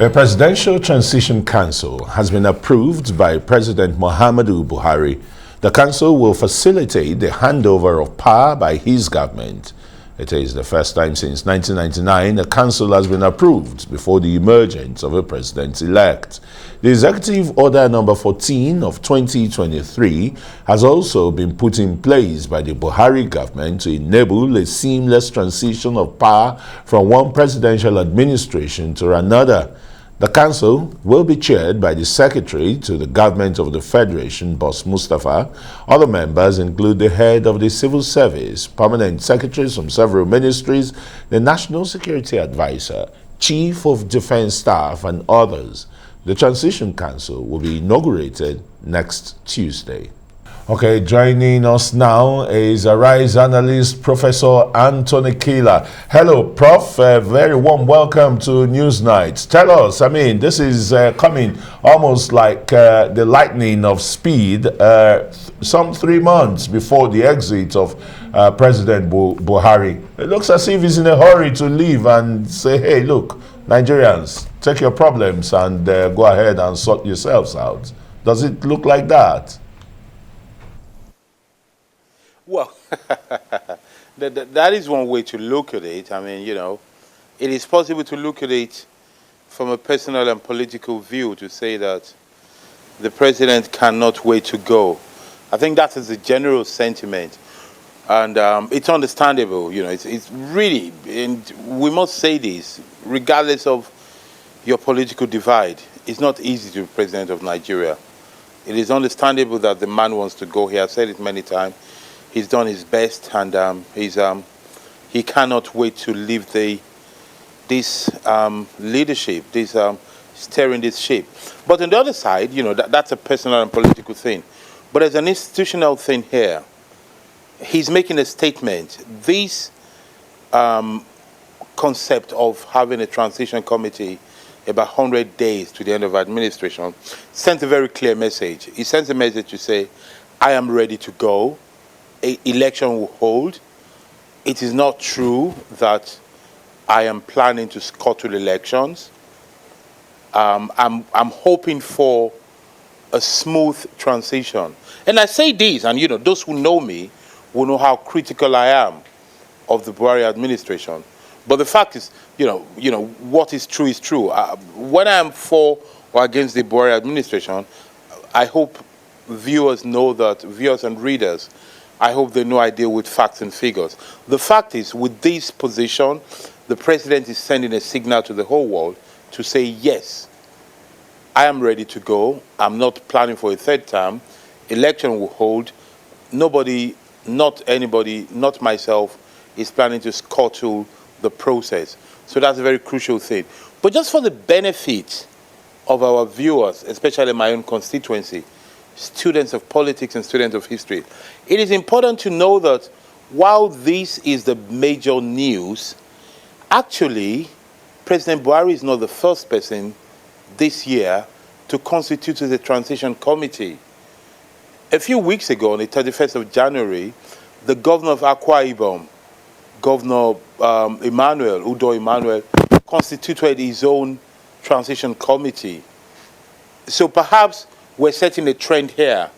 A Presidential Transition Council has been approved by President Muhammadu Buhari. The council will facilitate the handover of power by his government. It is the first time since 1999 a council has been approved before the emergence of a president-elect. The Executive Order Number 14 of 2023 has also been put in place by the Buhari government to enable a seamless transition of power from one presidential administration to another. The council will be chaired by the Secretary to the Government of the Federation, Boss Mustafa. Other members include the head of the Civil Service, permanent secretaries from several ministries, the National Security Advisor, Chief of Defense Staff, and others. The Transition Council will be inaugurated next Tuesday. Okay, joining us now is Arise analyst Professor Anthony Kila. Hello, Prof. Very warm welcome to Newsnight. Tell us, this is coming almost like the lightning of speed, some 3 months before the exit of President Buhari. It looks as if he's in a hurry to leave and say, hey, look, Nigerians, take your problems and go ahead and sort yourselves out. Does it look like that? Well, that is one way to look at it. It is possible to look at it from a personal and political view to say that the president cannot wait to go. I think that is the general sentiment. And it's understandable, it's really, and we must say this, regardless of your political divide, it's not easy to be president of Nigeria. It is understandable that the man wants to go. He has said it many times. He's done his best, and he cannot wait to leave this leadership, steering this ship. But on the other side, that's a personal and political thing. But as an institutional thing here, he's making a statement. This concept of having a transition committee about 100 days to the end of administration sends a very clear message. He sends a message to say, I am ready to go. Election will hold. It is not true that I am planning to scuttle elections. I'm hoping for a smooth transition. And I say this, and those who know me will know how critical I am of the Buhari administration. But the fact is, what is true is true. When I am for or against the Buhari administration, I hope viewers and readers, I hope they know I deal with facts and figures. The fact is, with this position, the president is sending a signal to the whole world to say, yes, I am ready to go. I'm not planning for a third term. Election will hold. Nobody, not anybody, not myself, is planning to scuttle the process. So that's a very crucial thing. But just for the benefit of our viewers, especially my own constituency, students of politics and students of history, it is important to know that while this is the major news, actually, President Buhari is not the first person this year to constitute the transition committee. A few weeks ago, on the 31st of January, the governor of Akwa Ibom, Governor Udo Emmanuel, constituted his own transition committee. So perhaps we're setting a trend here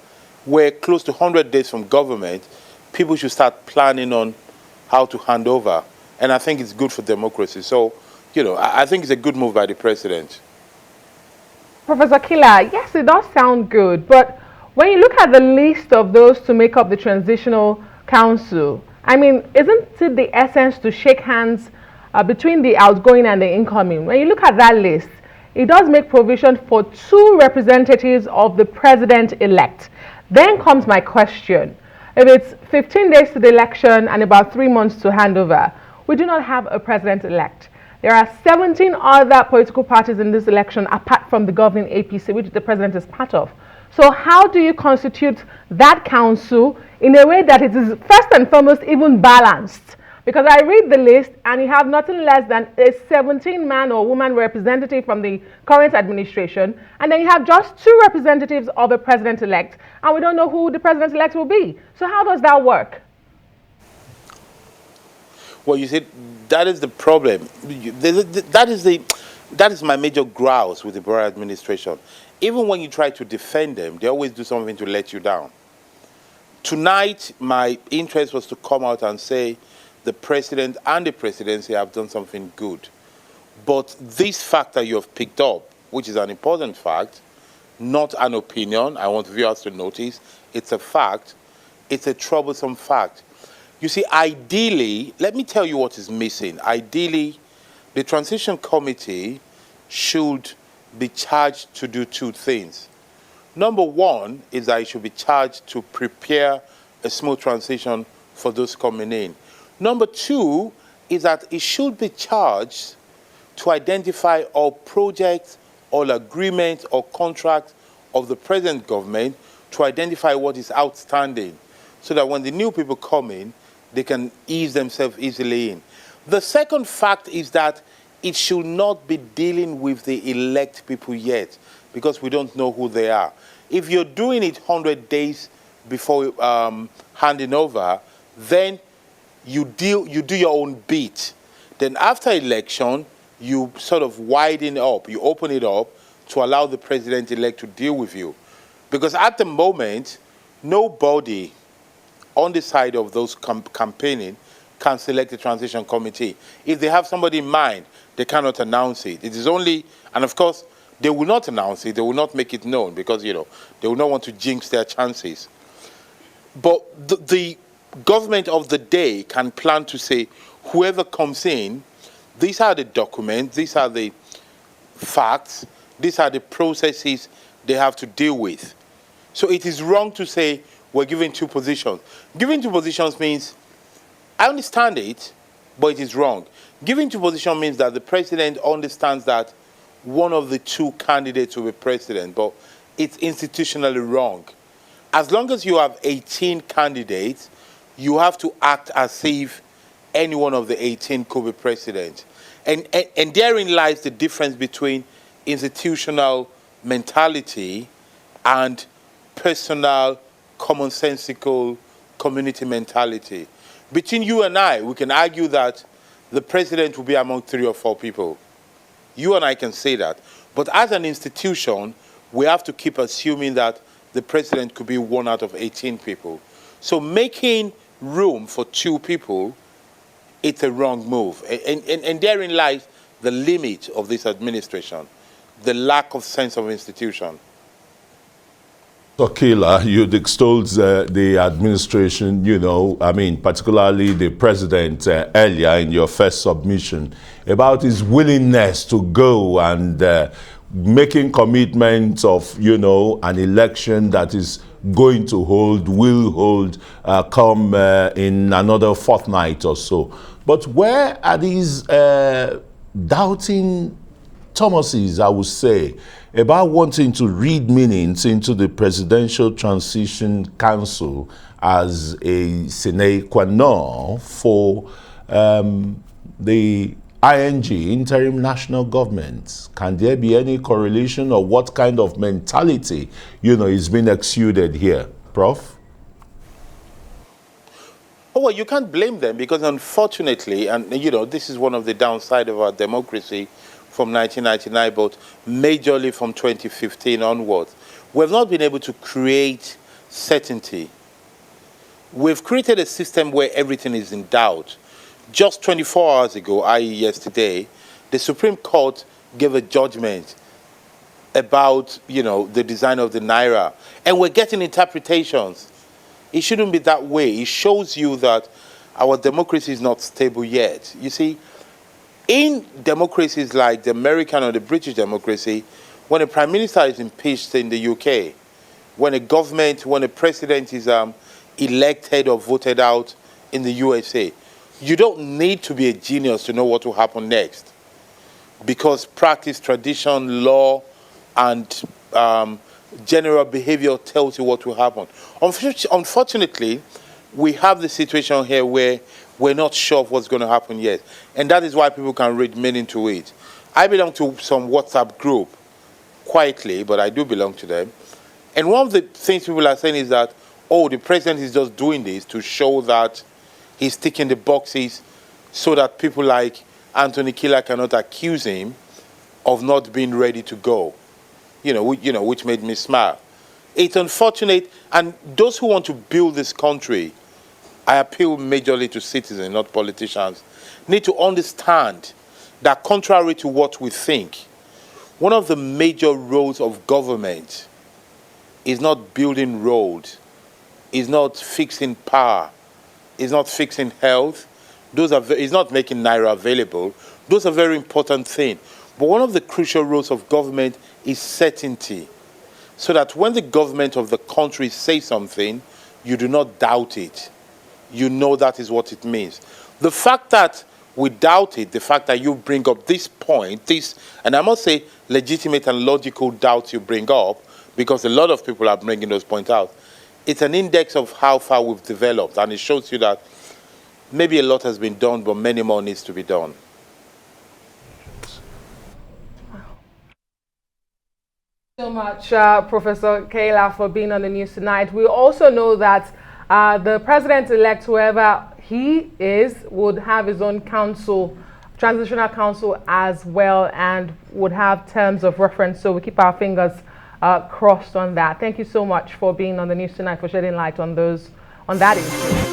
where close to 100 days from government, people should start planning on how to hand over. And I think it's good for democracy. So, I think it's a good move by the president. Professor Kila, yes, it does sound good. But when you look at the list of those to make up the transitional council, isn't it the essence to shake hands between the outgoing and the incoming? When you look at that list, it does make provision for 2 representatives of the president-elect. Then comes my question. If it's 15 days to the election and about 3 months to hand over, we do not have a president-elect. There are 17 other political parties in this election apart from the governing APC, which the president is part of. So how do you constitute that council in a way that it is first and foremost even balanced? Because I read the list and you have nothing less than a 17-man or woman representative from the current administration, and then you have just 2 representatives of a president-elect, and we don't know who the president-elect will be. So how does that work? Well, you see, that is the problem. That is the That is my major grouse with the Buhari administration. Even when you try to defend them, they always do something to let you down. Tonight, my interest was to come out and say the president and the presidency have done something good. But this factor you have picked up, which is an important fact, not an opinion, I want viewers to notice, it's a fact, it's a troublesome fact. You see, ideally, let me tell you what is missing. Ideally, the transition committee should be charged to do two things. Number one is that it should be charged to prepare a smooth transition for those coming in. Number two is that it should be charged to identify all projects, all agreements, or contracts of the present government to identify what is outstanding so that when the new people come in, they can ease themselves easily in. The second fact is that it should not be dealing with the elect people yet because we don't know who they are. If you're doing it 100 days before handing over, then you do your own bit. Then after election, you sort of widen up, you open it up to allow the president-elect to deal with you. Because at the moment, nobody on the side of those campaigning can select a transition committee. If they have somebody in mind, they cannot announce it. It is only, and of course, they will not announce it, they will not make it known because, you know, they will not want to jinx their chances. But the government of the day can plan to say, whoever comes in, these are the documents, these are the facts, these are the processes they have to deal with. So it is wrong to say we're giving two positions. Giving two positions means, I understand it, but it is wrong. Giving two positions means that the president understands that one of the two candidates will be president, but it's institutionally wrong. As long as you have 18 candidates, you have to act as if any one of the 18 could be president. And therein lies the difference between institutional mentality and personal, commonsensical community mentality. Between you and I, we can argue that the president will be among 3 or 4 people. You and I can say that. But as an institution, we have to keep assuming that the president could be 1 out of 18 people. So making room for 2 people, it's a wrong move. And therein lies the limit of this administration, the lack of sense of institution. So, Kila, you extolled the administration, you know, I mean, particularly the president earlier in your first submission about his willingness to go and making commitments of, you know, an election that is going to hold, will hold, come in another fortnight or so. But where are these doubting Thomases, I would say, about wanting to read meanings into the Presidential Transition Council as a sine qua non for the ING, Interim National Government? Can there be any correlation, or what kind of mentality, you know, is being exuded here, Prof? Oh, well, you can't blame them because unfortunately, and you know, this is one of the downside of our democracy from 1999, but majorly from 2015 onwards, we've not been able to create certainty. We've created a system where everything is in doubt. Just 24 hours ago, i.e. yesterday, the Supreme Court gave a judgment about, you know, the design of the Naira. And we're getting interpretations. It shouldn't be that way. It shows you that our democracy is not stable yet. You see, in democracies like the American or the British democracy, when a prime minister is impeached in the UK, when a president is elected or voted out in the USA, you don't need to be a genius to know what will happen next, because practice, tradition, law, and general behavior tells you what will happen. Unfortunately, we have the situation here where we're not sure of what's going to happen yet. And that is why people can read meaning to it. I belong to some WhatsApp group, quietly, but I do belong to them. And one of the things people are saying is that, oh, the president is just doing this to show that he's ticking the boxes so that people like Anthony Kila cannot accuse him of not being ready to go, which made me smile. It's unfortunate, and those who want to build this country, I appeal majorly to citizens, not politicians, need to understand that contrary to what we think, one of the major roles of government is not building roads, is not fixing power, is not fixing health. Is not making Naira available. Those are very important things. But one of the crucial roles of government is certainty, so that when the government of the country says something, you do not doubt it. You know that is what it means. The fact that we doubt it, the fact that you bring up this point, and I must say legitimate and logical doubts you bring up, because a lot of people are bringing those points out, it's an index of how far we've developed, and it shows you that maybe a lot has been done, but many more needs to be done. So much, Professor Kila, for being on the news tonight. We also know that the president-elect, whoever he is, would have his own council, transitional council as well, and would have terms of reference. So we keep our fingers crossed on that. Thank you so much for being on the news tonight, for shedding light on that issue.